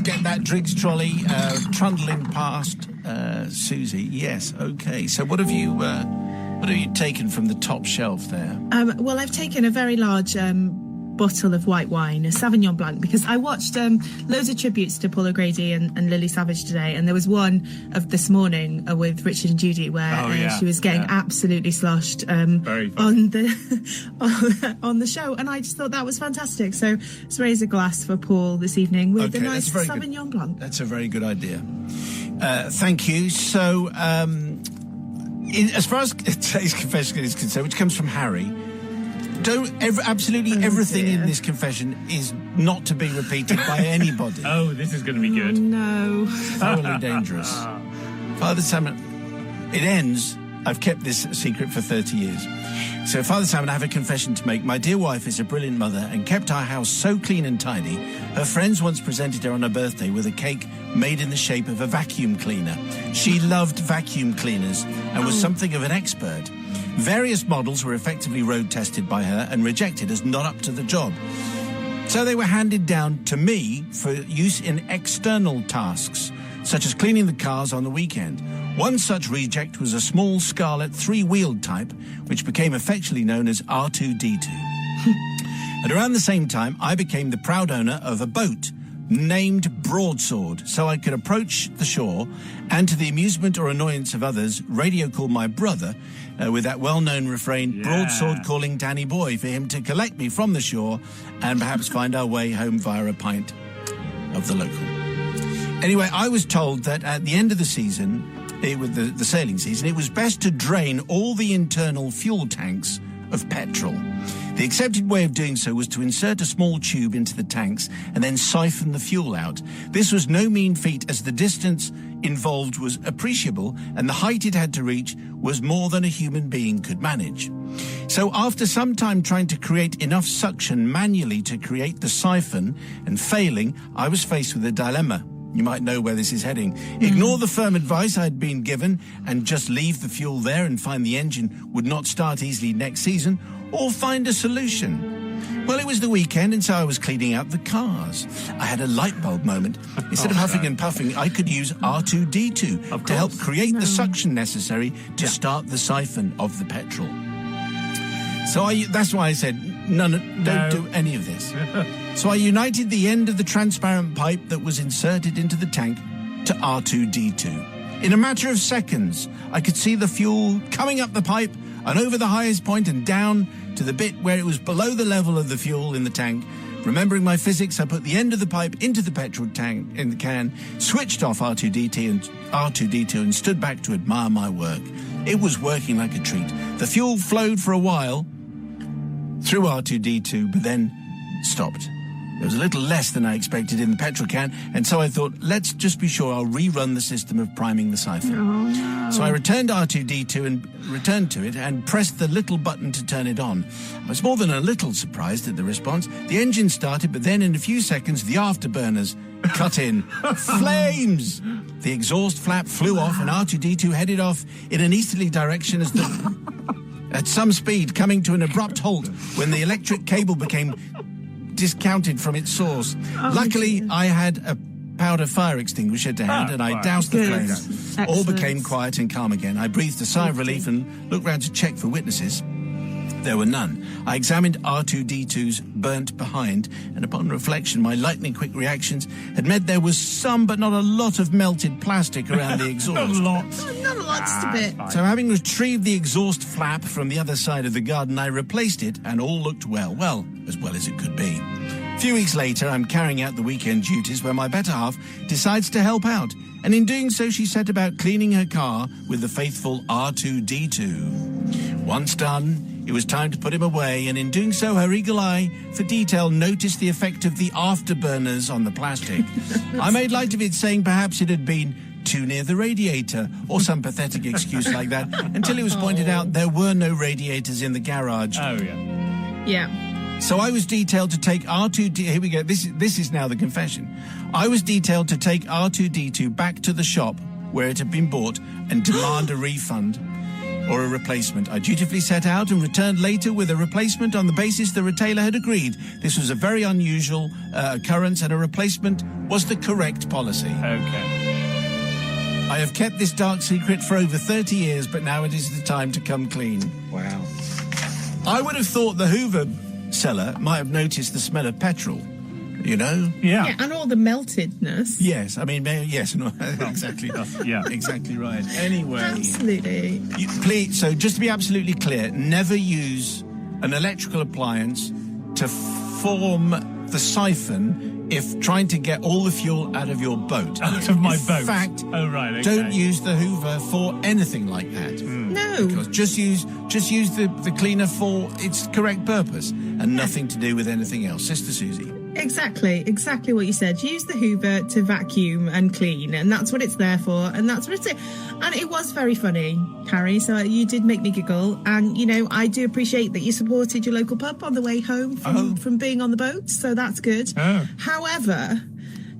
let's get that drinks trolley trundling past Susie. Yes, okay. So what have you taken from the top shelf there? Well, I've taken a very large bottle of white wine, a Sauvignon Blanc, because I watched loads of tributes to Paul O'Grady and Lily Savage today, and there was one of this morning with Richard and Judy where she was getting absolutely sloshed on the show, and I just thought that was fantastic. So let's raise a glass for Paul this evening with a nice Sauvignon Blanc. That's a very good idea. Thank you. So, as far as today's confession is concerned, which comes from Harry, absolutely everything in this confession is not to be repeated by anybody. Oh, this is going to be good. No. Thoroughly dangerous. Father Simon, it ends, I've kept this secret for 30 years. So, Father Simon, I have a confession to make. My dear wife is a brilliant mother and kept our house so clean and tidy. Her friends once presented her on her birthday with a cake made in the shape of a vacuum cleaner. She loved vacuum cleaners and was something of an expert. Various models were effectively road tested by her and rejected as not up to the job. So they were handed down to me for use in external tasks, such as cleaning the cars on the weekend. One such reject was a small scarlet 3-wheeled type, which became affectionately known as R2-D2. At around the same time, I became the proud owner of a boat named Broadsword, so I could approach the shore and, to the amusement or annoyance of others, radio call my brother with that well-known refrain, Broadsword calling Danny Boy, for him to collect me from the shore and perhaps find our way home via a pint of the local. Anyway, I was told that at the end of the season, with the sailing season, it was best to drain all the internal fuel tanks of petrol. The accepted way of doing so was to insert a small tube into the tanks and then siphon the fuel out. This was no mean feat, as the distance involved was appreciable and the height it had to reach was more than a human being could manage. So after some time trying to create enough suction manually to create the siphon and failing, I was faced with a dilemma. You might know where this is heading. Ignore the firm advice I had been given and just leave the fuel there and find the engine would not start easily next season, or find a solution. Well, it was the weekend, and so I was cleaning out the cars. I had a light bulb moment. Instead of huffing and puffing, I could use R2-D2 to help create the suction necessary to start the siphon of the petrol. So that's why I said, don't do any of this. So I united the end of the transparent pipe that was inserted into the tank to R2-D2. In a matter of seconds, I could see the fuel coming up the pipe and over the highest point and down to the bit where it was below the level of the fuel in the tank. Remembering my physics, I put the end of the pipe into the petrol tank in the can, switched off R2-D2 and stood back to admire my work. It was working like a treat. The fuel flowed for a while through R2-D2, but then stopped. There was a little less than I expected in the petrol can, and so I thought, let's just be sure I'll rerun the system of priming the siphon. Oh, no. So I returned R2-D2 and pressed the little button to turn it on. I was more than a little surprised at the response. The engine started, but then in a few seconds, the afterburners cut in. Flames! The exhaust flap flew off, and R2-D2 headed off in an easterly direction at some speed, coming to an abrupt halt when the electric cable became discounted from its source. Luckily, I had a powder fire extinguisher to hand, and I doused the flames. Excellent. All became quiet and calm again. I breathed a sigh of relief and looked round to check for witnesses. There were none. I examined R2-D2's burnt behind, and upon reflection, my lightning-quick reactions had meant there was some, but not a lot, of melted plastic around the exhaust. Not a lot, just a bit. So having retrieved the exhaust flap from the other side of the garden, I replaced it, and all looked well. Well, as well as it could be. A few weeks later, I'm carrying out the weekend duties where my better half decides to help out. And in doing so, she set about cleaning her car with the faithful R2-D2. Once done, it was time to put him away, and in doing so, her eagle eye for detail noticed the effect of the afterburners on the plastic. I made light of it, saying perhaps it had been too near the radiator, or some pathetic excuse like that, until it was pointed out there were no radiators in the garage. Oh, yeah. Yeah. So I was detailed to take R2-D2... Here we go. This is now the confession. I was detailed to take R2-D2 back to the shop where it had been bought and demand a refund. or a replacement. I dutifully set out and returned later with a replacement on the basis the retailer had agreed. This was a very unusual occurrence, and a replacement was the correct policy. Okay. I have kept this dark secret for over 30 years, but now it is the time to come clean. Wow. I would have thought the Hoover seller might have noticed the smell of petrol, you know? Yeah, and all the meltedness. Yes, I mean, yes, no, exactly. Yeah. Exactly right. Anyway. Absolutely. Please, so just to be absolutely clear, never use an electrical appliance to form the siphon if trying to get all the fuel out of your boat. Out of my boat? In fact, oh, right, okay. Don't use the Hoover for anything like that. No. Because just use the cleaner for its correct purpose and nothing to do with anything else. Sister Susie. Exactly what you said. Use the Hoover to vacuum and clean, and that's what it's there for, and that's what it's. And it was very funny, Harry, so you did make me giggle, and, you know, I do appreciate that you supported your local pub on the way home from being on the boat, so that's good. Oh. However,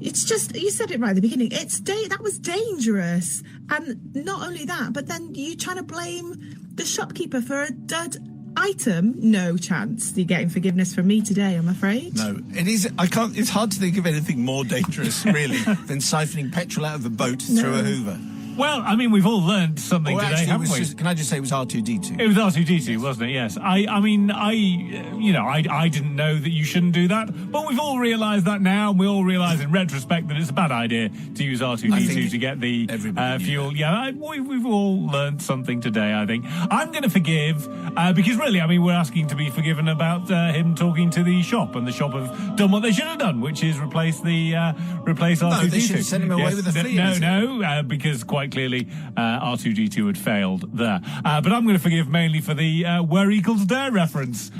it's just, you said it right at the beginning, that was dangerous, and not only that, but then you trying to blame the shopkeeper for a dud item. No chance you're getting forgiveness from me today, I'm afraid. No, it is. It's hard to think of anything more dangerous, really, than siphoning petrol out of a boat through a Hoover. Well, I mean, we've all learned something today, actually, haven't we? Can I just say it was R2D2? It was R2D2, wasn't it? Yes. I didn't know that you shouldn't do that, but we've all realised that now, and we all realise in retrospect that it's a bad idea to use R2D2 to get the fuel. Yeah, we've all learned something today, I think. I'm going to forgive, because really, I mean, we're asking to be forgiven about him talking to the shop, and the shop have done what they should have done, which is replace R2D2. No, they should have sent him away with a flea. No, because quite clearly R2D2 had failed there. But I'm going to forgive mainly for the where equals dare reference.